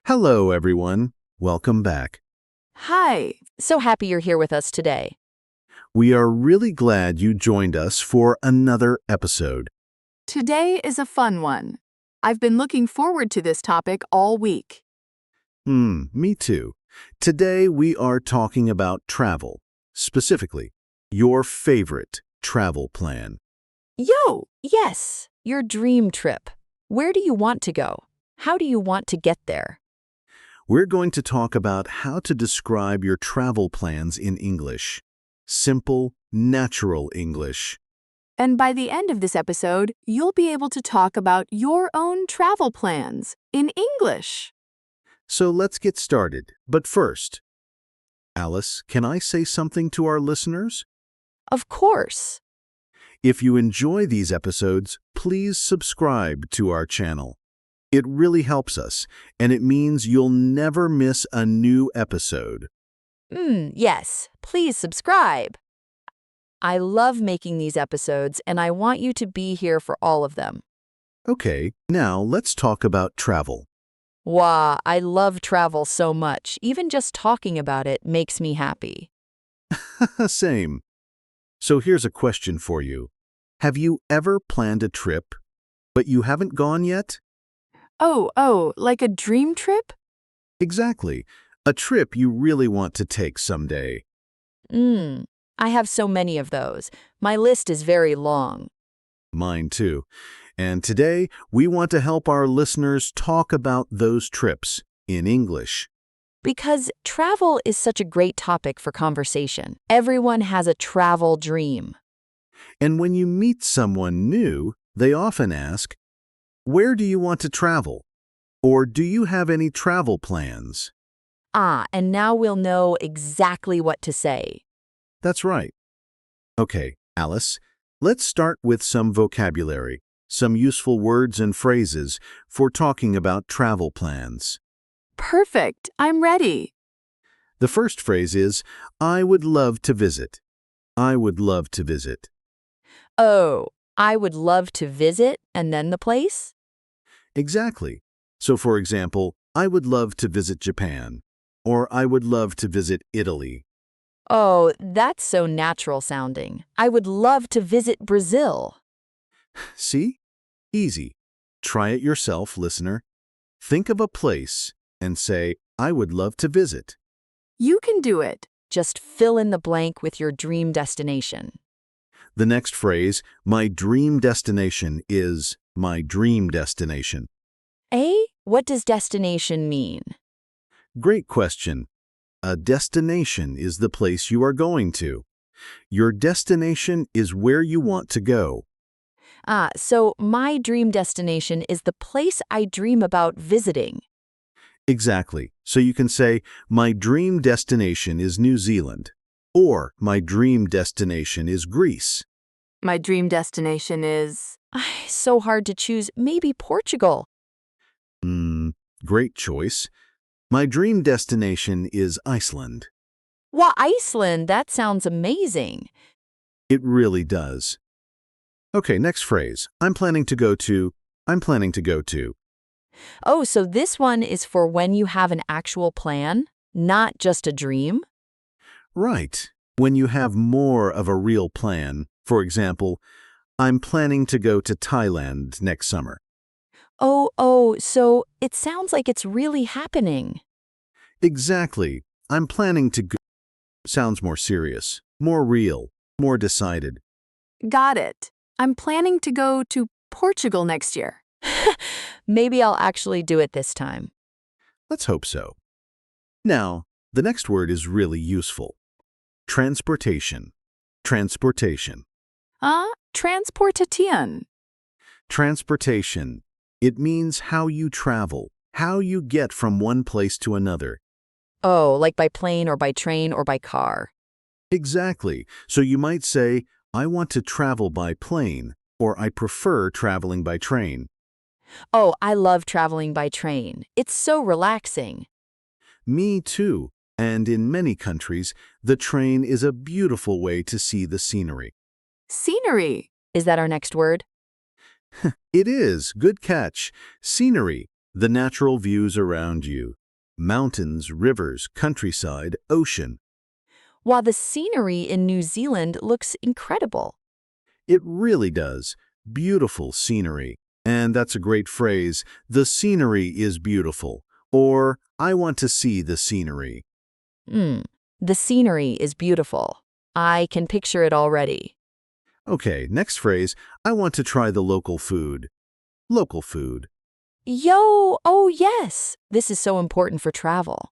Hello, everyone. Welcome back. Hi, so happy you're here with us today. We are really glad you joined us for another episode. Today is a fun one. I've been looking forward to this topic all week. Me too. Today we are talking about travel, specifically, your favorite travel plan. Yes, your dream trip. Where do you want to go? How do you want to get there? We're going to talk about how to describe your travel plans in English. Simple, natural English. And by the end of this episode, you'll be able to talk about your own travel plans in English. So let's get started. But first, Alice, can I say something to our listeners? Of course. If you enjoy these episodes, please subscribe to our channel. It really helps us, and it means you'll never miss a new episode. Yes, please subscribe. I love making these episodes, and I want you to be here for all of them. Okay, now let's talk about travel. Wow, I love travel so much. Even just talking about it makes me happy. Same. So here's a question for you. Have you ever planned a trip, but you haven't gone yet? Like a dream trip? Exactly. A trip you really want to take someday. I have so many of those. My list is very long. Mine too. And today, we want to help our listeners talk about those trips in English. Because travel is such a great topic for conversation. Everyone has a travel dream. And when you meet someone new, they often ask, "Where do you want to travel?" Or "Do you have any travel plans?" And now we'll know exactly what to say. That's right. Okay, Alice, let's start with some vocabulary, some useful words and phrases for talking about travel plans. Perfect, I'm ready. The first phrase is, "I would love to visit." I would love to visit. Oh, I would love to visit, and then the place? Exactly. So, for example, I would love to visit Japan, or I would love to visit Italy. Oh, that's so natural sounding. I would love to visit Brazil. See? Easy. Try it yourself, listener. Think of a place and say, "I would love to visit." You can do it. Just fill in the blank with your dream destination. The next phrase, "My dream destination," is my dream destination. What does destination mean? Great question. A destination is the place you are going to. Your destination is where you want to go. So my dream destination is the place I dream about visiting. Exactly. So you can say, "My dream destination is New Zealand," or "My dream destination is Greece." My dream destination is... So hard to choose. Maybe Portugal. Great choice. My dream destination is Iceland. Wow, Iceland, that sounds amazing. It really does. Okay, next phrase. I'm planning to go to. I'm planning to go to. Oh, so this one is for when you have an actual plan, not just a dream? Right. When you have more of a real plan. For example, I'm planning to go to Thailand next summer. So it sounds like it's really happening. Exactly. I'm planning to go. Sounds more serious, more real, more decided. Got it. I'm planning to go to Portugal next year. Maybe I'll actually do it this time. Let's hope so. Now, the next word is really useful. Transportation. Transportation. Transportation. Transportation. It means how you travel, how you get from one place to another. Oh, like by plane or by train or by car. Exactly. So you might say, "I want to travel by plane," or "I prefer traveling by train." Oh, I love traveling by train. It's so relaxing. Me too. And in many countries, the train is a beautiful way to see the scenery. Scenery. Is that our next word? It is. Good catch. Scenery. The natural views around you. Mountains, rivers, countryside, ocean. While the scenery in New Zealand looks incredible. It really does. Beautiful scenery. And that's a great phrase. The scenery is beautiful. Or, I want to see the scenery. The scenery is beautiful. I can picture it already. Okay, next phrase. I want to try the local food. Local food. Yo, oh yes, this is so important for travel.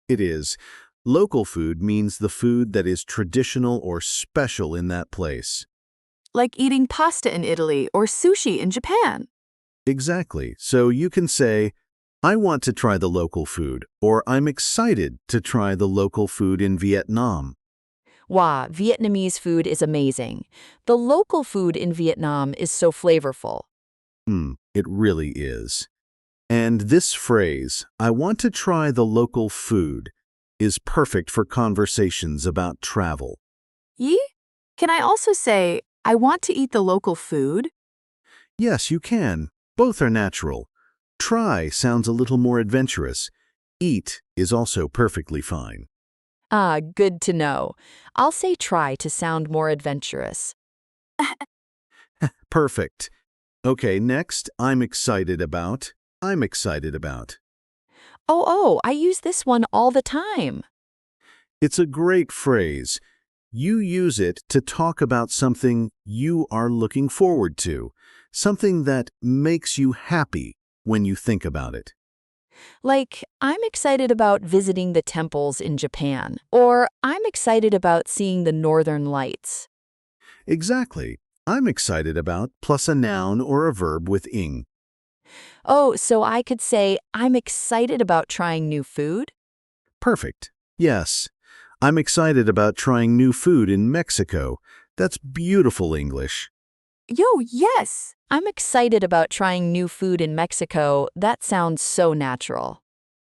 It is. Local food means the food that is traditional or special in that place. Like eating pasta in Italy or sushi in Japan. Exactly. So you can say, I want to try the local food, or I'm excited to try the local food in Vietnam. Wow, Vietnamese food is amazing. The local food in Vietnam is so flavorful. It really is. And this phrase, I want to try the local food, is perfect for conversations about travel. Yee? Can I also say, I want to eat the local food? Yes, you can. Both are natural. Try sounds a little more adventurous. Eat is also perfectly fine. Ah, good to know. I'll say try to sound more adventurous. Perfect. Okay, next, I'm excited about. I'm excited about. Oh, I use this one all the time. It's a great phrase. You use it to talk about something you are looking forward to, something that makes you happy when you think about it. Like, I'm excited about visiting the temples in Japan, or I'm excited about seeing the northern lights. Exactly. I'm excited about plus a noun or a verb with ing. Oh, so I could say, I'm excited about trying new food? Perfect. Yes. I'm excited about trying new food in Mexico. That's beautiful English. Yo, yes! I'm excited about trying new food in Mexico. That sounds so natural.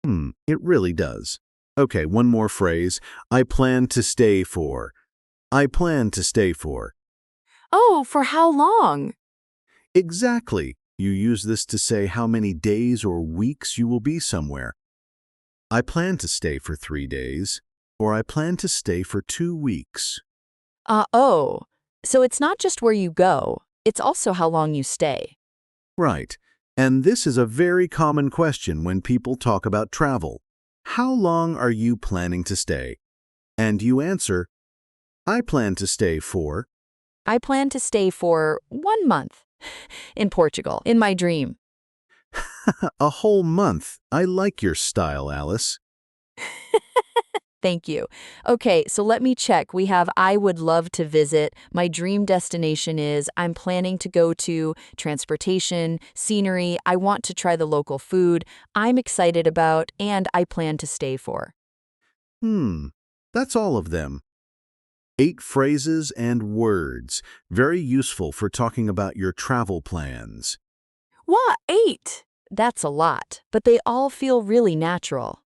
It really does. Okay, one more phrase. I plan to stay for. I plan to stay for. Oh, for how long? Exactly. You use this to say how many days or weeks you will be somewhere. I plan to stay for 3 days, or I plan to stay for 2 weeks. Oh. So it's not just where you go, it's also how long you stay. Right. And this is a very common question when people talk about travel. How long are you planning to stay? And you answer, I plan to stay for. I plan to stay for 1 month in Portugal, in my dream. A whole month. I like your style, Alice. Thank you. Okay, so let me check. We have I would love to visit. My dream destination is I'm planning to go to transportation, scenery. I want to try the local food. I'm excited about and I plan to stay for. That's all of them. 8 phrases and words, very useful for talking about your travel plans. What? 8? That's a lot, but they all feel really natural.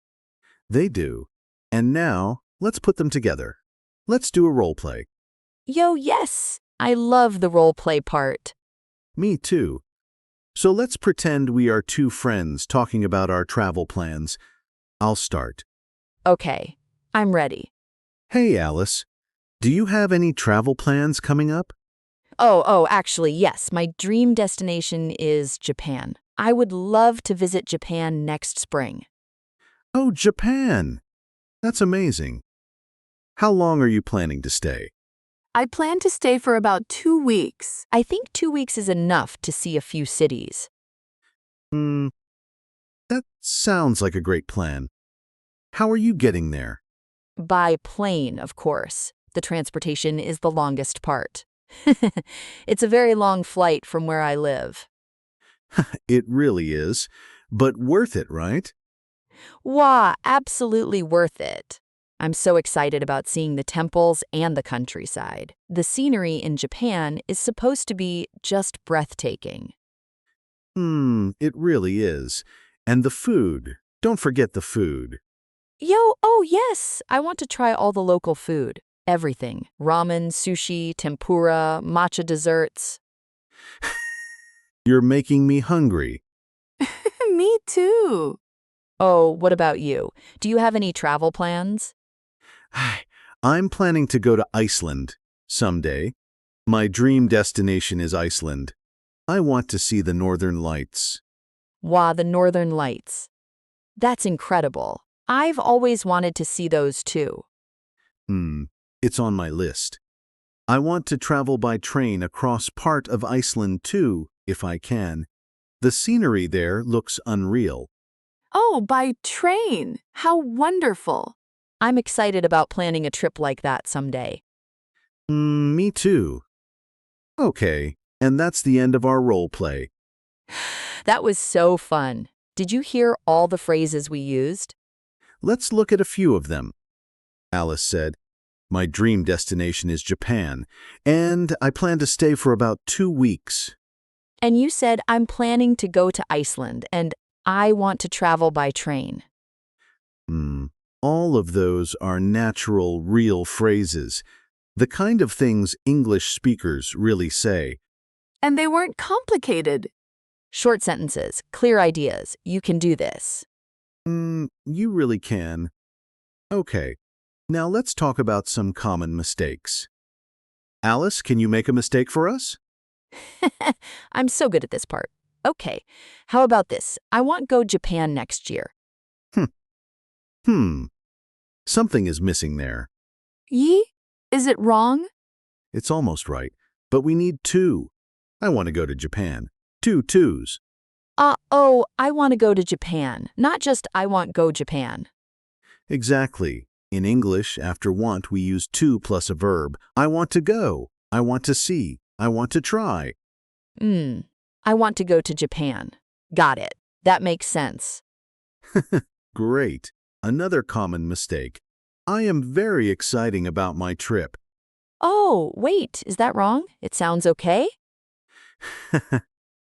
They do. And now, let's put them together. Let's do a role play. Yo, yes! I love the role play part. Me too. So let's pretend we are 2 friends talking about our travel plans. I'll start. Okay, I'm ready. Hey, Alice. Do you have any travel plans coming up? Actually, yes. My dream destination is Japan. I would love to visit Japan next spring. Oh, Japan! That's amazing. How long are you planning to stay? I plan to stay for about 2 weeks. I think 2 weeks is enough to see a few cities. Hmm, that sounds like a great plan. How are you getting there? By plane, of course. The transportation is the longest part. It's a very long flight from where I live. It really is, but worth it, right? Wow, absolutely worth it. I'm so excited about seeing the temples and the countryside. The scenery in Japan is supposed to be just breathtaking. It really is. And the food. Don't forget the food. Yo, oh yes, I want to try all the local food. Everything. Ramen, sushi, tempura, matcha desserts. You're making me hungry. Me too. Oh, what about you? Do you have any travel plans? I'm planning to go to Iceland someday. My dream destination is Iceland. I want to see the Northern Lights. Wow, the Northern Lights. That's incredible. I've always wanted to see those too. Hmm, it's on my list. I want to travel by train across part of Iceland too, if I can. The scenery there looks unreal. Oh, by train. How wonderful. I'm excited about planning a trip like that someday. Me too. Okay, and that's the end of our role play. That was so fun. Did you hear all the phrases we used? Let's look at a few of them. Alice said, "My dream destination is Japan, and I plan to stay for about 2 weeks." And you said, I'm planning to go to Iceland and I want to travel by train. All of those are natural, real phrases, the kind of things English speakers really say. And they weren't complicated. Short sentences, clear ideas. You can do this. You really can. Okay, now let's talk about some common mistakes. Alice, can you make a mistake for us? I'm so good at this part. Okay, how about this? I want go Japan next year. Something is missing there. Ye? Is it wrong? It's almost right, but we need two. I want to go to Japan. 2 twos. I want to go to Japan, not just I want go Japan. Exactly. In English, after want, we use to plus a verb. I want to go. I want to see. I want to try. I want to go to Japan. Got it. That makes sense. Great. Another common mistake. I am very excited about my trip. Oh, wait, is that wrong? It sounds okay?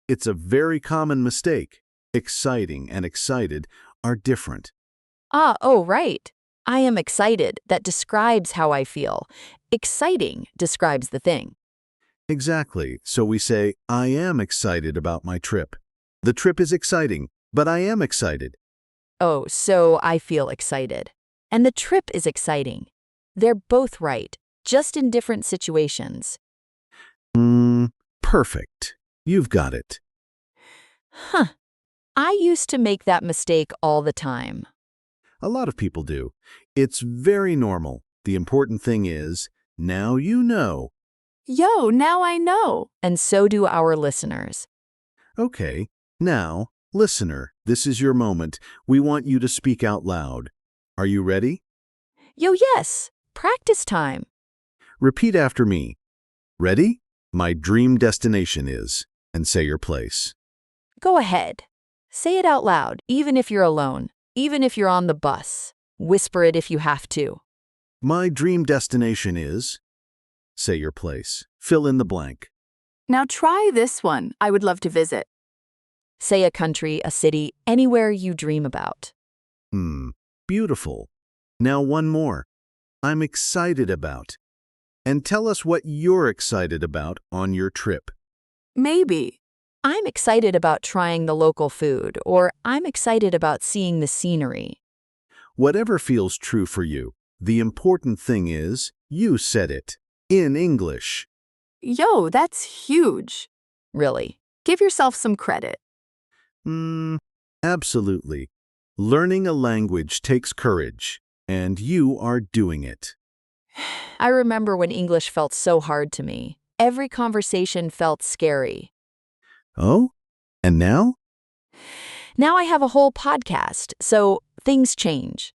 It's a very common mistake. Exciting and excited are different. Right. I am excited. That describes how I feel. Exciting describes the thing. Exactly. So we say, I am excited about my trip. The trip is exciting, but I am excited. Oh, so I feel excited. And the trip is exciting. They're both right, just in different situations. Perfect. You've got it. I used to make that mistake all the time. A lot of people do. It's very normal. The important thing is, now you know. Yo, now I know. And so do our listeners. Okay, now, listener, this is your moment. We want you to speak out loud. Are you ready? Yo, yes. Practice time. Repeat after me. Ready? My dream destination is, and say your place. Go ahead. Say it out loud, even if you're alone, even if you're on the bus. Whisper it if you have to. My dream destination is, say your place. Fill in the blank. Now try this one. I would love to visit. Say a country, a city, anywhere you dream about. Beautiful. Now one more. I'm excited about. And tell us what you're excited about on your trip. Maybe. I'm excited about trying the local food, or I'm excited about seeing the scenery. Whatever feels true for you, the important thing is you said it in English. Yo, that's huge. Really. Give yourself some credit. Absolutely. Learning a language takes courage, and you are doing it. I remember when English felt so hard to me. Every conversation felt scary. Oh? And now? Now I have a whole podcast, so things change.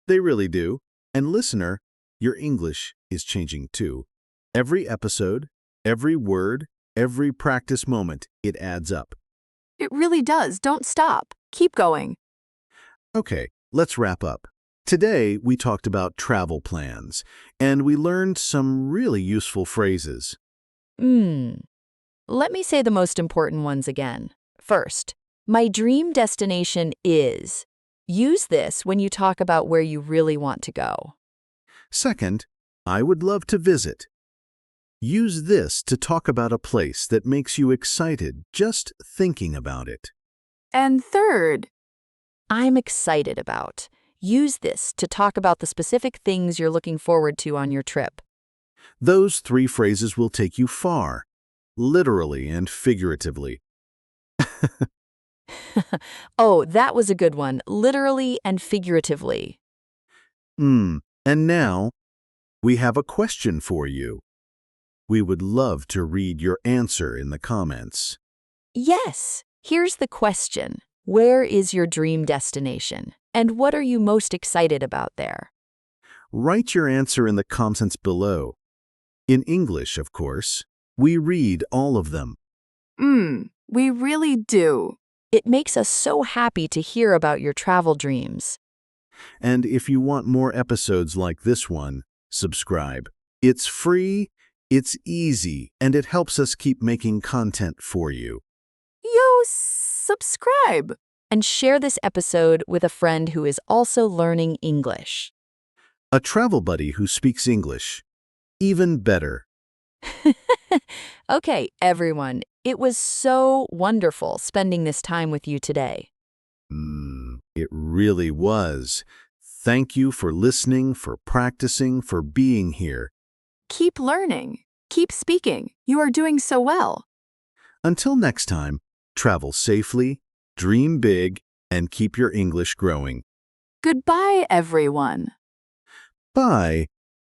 They really do. And listener, your English is changing too. Every episode, every word, every practice moment, it adds up. It really does. Don't stop. Keep going. Okay, let's wrap up. Today, we talked about travel plans, and we learned some really useful phrases. Let me say the most important ones again. First, my dream destination is. Use this when you talk about where you really want to go. Second, I would love to visit. Use this to talk about a place that makes you excited just thinking about it. And third, I'm excited about. Use this to talk about the specific things you're looking forward to on your trip. Those 3 phrases will take you far, literally and figuratively. Oh, that was a good one. Literally and figuratively. And now, we have a question for you. We would love to read your answer in the comments. Yes. Here's the question. Where is your dream destination? And what are you most excited about there? Write your answer in the comments below. In English, of course. We read all of them. We really do. It makes us so happy to hear about your travel dreams. And if you want more episodes like this one, subscribe. It's free, it's easy, and it helps us keep making content for you. Subscribe. And share this episode with a friend who is also learning English. A travel buddy who speaks English. Even better. Okay, everyone, it was so wonderful spending this time with you today. It really was. Thank you for listening, for practicing, for being here. Keep learning. Keep speaking. You are doing so well. Until next time, travel safely, dream big, and keep your English growing. Goodbye, everyone. Bye.